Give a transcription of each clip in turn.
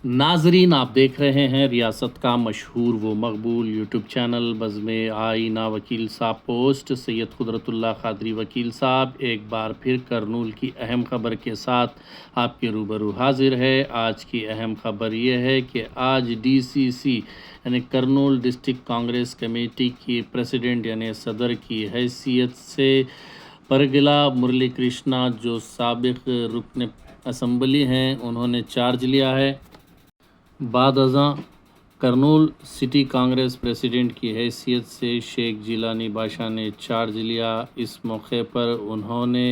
नाजरीन, आप देख रहे हैं रियासत का मशहूर व मकबूल यूट्यूब चैनल बज़्म आईना वकील साहब पोस्ट। सैयद कुदरतुल्लाह क़ादरी वकील साहब एक बार फिर करनूल की अहम ख़बर के साथ आपके रूबरू हाजिर है। आज की अहम ख़बर यह है कि आज DCC यानी करनूल डिस्ट्रिक्ट कांग्रेस कमेटी की प्रेसिडेंट यानी सदर की हैसियत से परगिला मुरली कृष्णा जो साबिक़ रुकन असम्बली हैं, उन्होंने चार्ज लिया है। बाद अज़ां करनूल सिटी कांग्रेस प्रेसिडेंट की हैसियत से शेख जिलानी बादशाह ने चार्ज लिया। इस मौके पर उन्होंने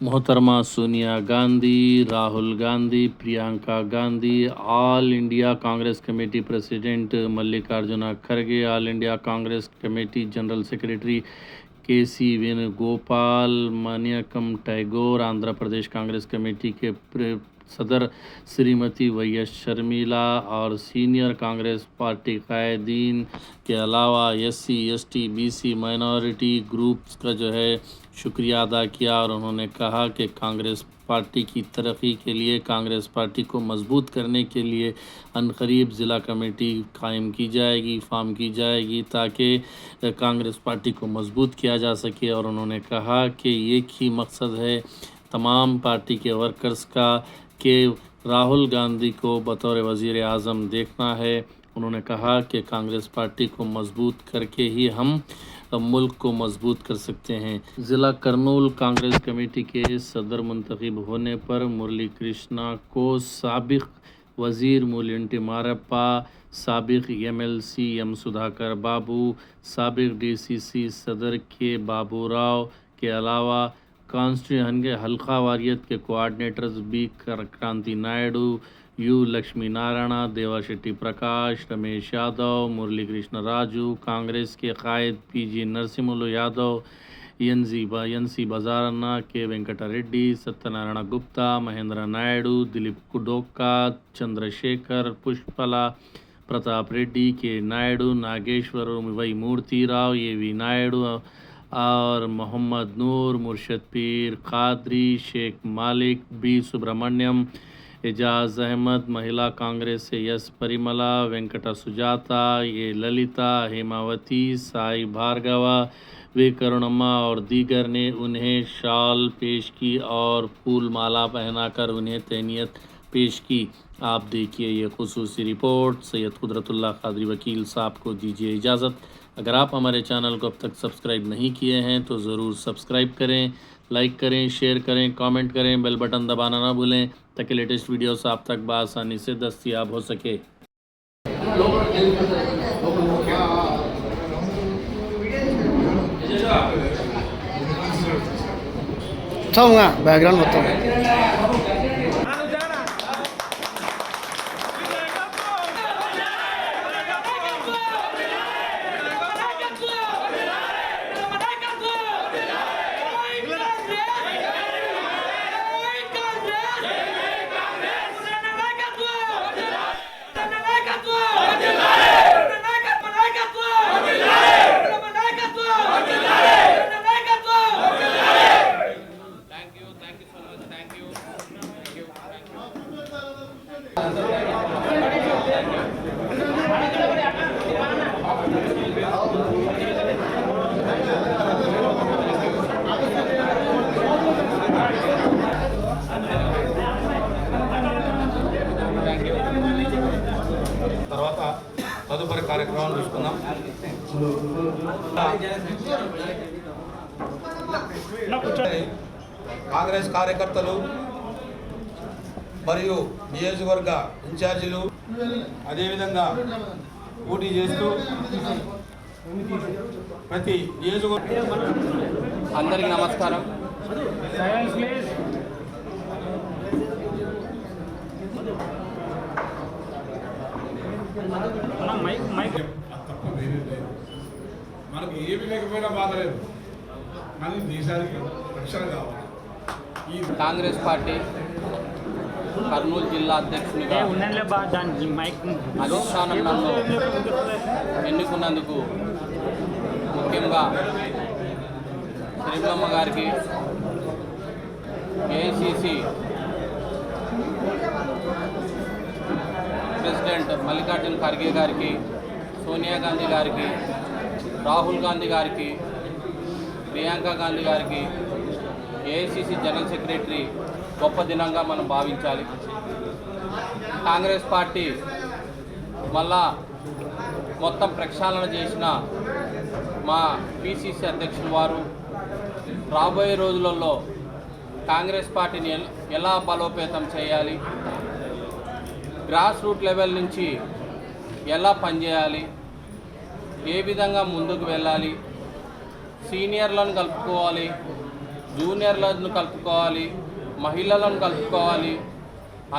मोहतरमा Sonia Gandhi, Rahul Gandhi, Priyanka Gandhi, all India Congress committee president Mallikarjuna खड़गे, all India Congress committee general secretary KC Venugopal, Manickam Tagore, Andhra Pradesh Congress committee के सदर श्रीमती YS शर्मिला और सीनियर कांग्रेस पार्टी कायदीन के अलावा SC, ST, BC minority groups का जो है शुक्रिया अदा किया। और उन्होंने कहा कि कांग्रेस पार्टी की तरक्की के लिए, कांग्रेस पार्टी को मजबूत करने के लिए अनकरीब ज़िला कमेटी कायम की जाएगी, फॉर्म की जाएगी, ताकि कांग्रेस पार्टी को मजबूत किया जा सके। और उन्होंने कहा कि एक ही मकसद है तमाम पार्टी के वर्कर्स का कि राहुल गांधी को बतौर वज़ीर आज़म देखना है। उन्होंने कहा कि कांग्रेस पार्टी को मजबूत करके ही हम मुल्क को मजबूत कर सकते हैं। ज़िला करनूल कांग्रेस कमेटी के सदर मुंतखब होने पर मुरली कृष्णा को साबिक़ वज़ीर मूलिंटी मारप्पा, साबिक़ MLC M सुधाकर बाबू, साबिक़ DCC सदर के बाबू राव के अलावा कॉन्स्टिट्यूशन के हल्का वारियत के कोऑर्डिनेटर्स बी क्रांति नायडू, U लक्ष्मी नारायणा, देवाशेट्टी प्रकाश, रमेश यादव, मुरली कृष्ण राजू, कांग्रेस के कायद PG नरसिम्हलु यादव, NC बजारना के वेंकटा रेड्डी, सत्यनारायण गुप्ता, महेंद्र नायडू, दिलीप कुडोका, चंद्रशेखर पुष्पला, प्रताप रेड्डी, के नायडू, नागेश्वर वै मूर्ति राव, AV नायडू और मोहम्मद नूर, मुर्शद पीर कादरी, शेख मालिक, B सुब्रमण्यम, एजाज अहमद, महिला कांग्रेस से S परिमला, वेंकटा सुजाता, A ललिता, हेमावती, साई भार्गवा, वे करुणम्मा और दीगर ने उन्हें शाल पेश की और फूल माला पहनाकर उन्हें तहनीत पेश की। आप देखिए ये खुसूसी रिपोर्ट। सैयद कुदरतुल्लाह क़ादरी वकील साहब को दीजिए इजाज़त। अगर आप हमारे चैनल को अब तक सब्सक्राइब नहीं किए हैं तो ज़रूर सब्सक्राइब करें, लाइक करें, शेयर करें, कमेंट करें, बेल बटन दबाना ना भूलें ताकि लेटेस्ट वीडियोस आप तक बआसानी से दस्तयाब हो सके। बैकग्राउंड बताओ। తర్వాత తదుపరి కార్యక్రమాలు చూసుకుందాం. కాంగ్రెస్ కార్యకర్తలు మరియు నియోజకవర్గ ఇన్ఛార్జీలు అదేవిధంగా పోటీ చేస్తూ ప్రతి నియోజకవర్గం అందరికీ నమస్కారం. మనకు ఏమి లేకపోయినా బాధ లేదు, కానీ దేశానికి రక్షణ కావాలి. ఈ కాంగ్రెస్ పార్టీ కర్నూలు జిల్లా అధ్యక్షునిగా అధిష్టానం నన్ను ఎన్నుకున్నందుకు ముఖ్యంగా శ్రీమమ్మ గారికి, AICC ప్రెసిడెంట్ మల్లికార్జున ఖర్గే గారికి, సోనియా గాంధీ గారికి, రాహుల్ గాంధీ గారికి, ప్రియాంక గాంధీ గారికి, ఏఐసిసి జనరల్ సెక్రటరీ గొప్ప దినంగా మనం భావించాలి. కాంగ్రెస్ పార్టీ మళ్ళా మొత్తం ప్రక్షాళన చేసిన మా పిసిసి అధ్యక్షులు వారు రాబోయే రోజులలో కాంగ్రెస్ పార్టీని ఎలా బలోపేతం చేయాలి, గ్రాస్ రూట్ లెవెల్ నుంచి ఎలా పనిచేయాలి, ఏ విధంగా ముందుకు వెళ్ళాలి, సీనియర్లను కలుపుకోవాలి, జూనియర్లను కలుపుకోవాలి, మహిళలను కలుపుకోవాలి,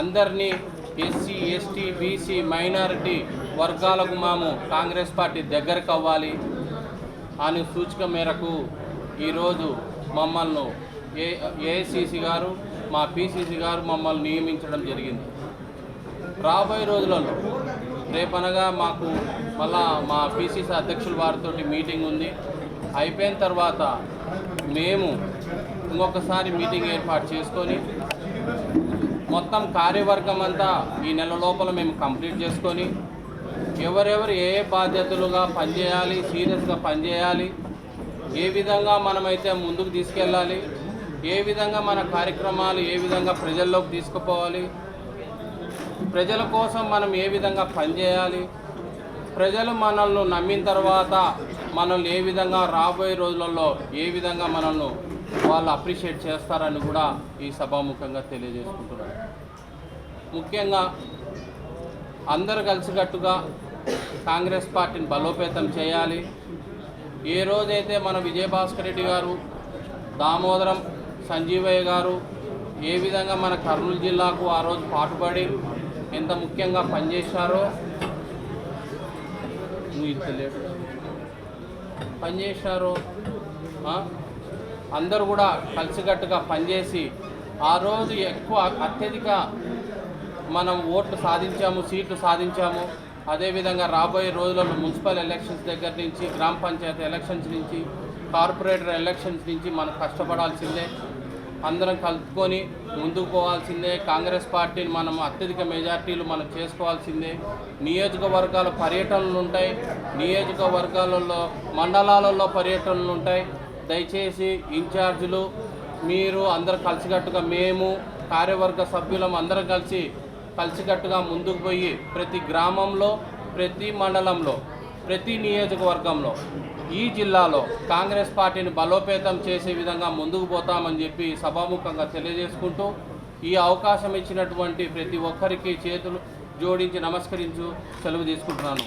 అందరినీ ఎస్సీ, ఎస్టీ, బీసీ, మైనారిటీ వర్గాలకు మేము కాంగ్రెస్ పార్టీ దగ్గరకు అవ్వాలి అని సూచిక మేరకు ఈరోజు మమ్మల్ని ఏఐసిసి గారు, మా పిసిసి గారు మమ్మల్ని నియమించడం జరిగింది. రాబోయే రోజులలో రేపనగా మాకు మళ్ళా మా పిసిసి అధ్యక్షుల వారితో మీటింగ్ ఉంది. అయిపోయిన తర్వాత మేము ఇంకొకసారి మీటింగ్ ఏర్పాటు చేసుకొని మొత్తం కార్యవర్గం అంతా ఈ నెల లోపల మేము కంప్లీట్ చేసుకొని ఎవరెవరు ఏ బాధ్యతలుగా పనిచేయాలి, సీరియస్గా పనిచేయాలి, ఏ విధంగా మనమైతే ముందుకు తీసుకెళ్ళాలి, ఏ విధంగా మన కార్యక్రమాలు ఏ విధంగా ప్రజల్లోకి తీసుకుపోవాలి, ప్రజల కోసం మనం ఏ విధంగా పనిచేయాలి, ప్రజలు మనల్ని నమ్మిన తర్వాత మనల్ని ఏ విధంగా రాబోయే రోజులలో ఏ విధంగా మనల్ని వాళ్ళు అప్రిషియేట్ చేస్తారని కూడా ఈ సభాముఖంగా తెలియజేసుకుంటున్నారు. ముఖ్యంగా అందరు కలిసికట్టుగా కాంగ్రెస్ పార్టీని బలోపేతం చేయాలి. ఏ రోజైతే మన విజయభాస్కర్ రెడ్డి గారు, దామోదరం సంజీవయ్య గారు ఏ విధంగా మన కర్నూలు జిల్లాకు ఆ రోజు పాటుపడి ఎంత ముఖ్యంగా పనిచేశారో అందరూ కూడా కలిసికట్టుగా పనిచేసి ఆ రోజు ఎక్కువ అత్యధిక మనం ఓట్లు సాధించాము, సీట్లు సాధించాము. అదేవిధంగా రాబోయే రోజులలో మున్సిపల్ ఎలక్షన్స్ దగ్గర నుంచి, గ్రామ పంచాయతీ ఎలక్షన్స్ నుంచి, కార్పొరేటర్ ఎలక్షన్స్ నుంచి మనం కష్టపడాల్సిందే, అందరం కలుపుకొని ముందుకు పోవాల్సిందే. కాంగ్రెస్ పార్టీని మనం అత్యధిక మెజార్టీలు మనం చేసుకోవాల్సిందే. నియోజకవర్గాల పర్యటనలు ఉంటాయి, నియోజకవర్గాలలో మండలాలలో పర్యటనలు ఉంటాయి. దయచేసి ఇన్ఛార్జీలు మీరు అందరూ కలిసికట్టుగా, మేము కార్యవర్గ సభ్యులం అందరం కలిసికట్టుగా ముందుకు పోయి ప్రతి గ్రామంలో, ప్రతి మండలంలో, ప్రతి నియోజకవర్గంలో, ఈ జిల్లాలో కాంగ్రెస్ పార్టీని బలోపేతం చేసే విధంగా ముందుకు పోతామని చెప్పి సభాముఖంగా తెలియజేసుకుంటూ ఈ అవకాశం ఇచ్చినటువంటి ప్రతి ఒక్కరికి చేతులు జోడించి నమస్కరించు సెలవు తీసుకుంటున్నాను.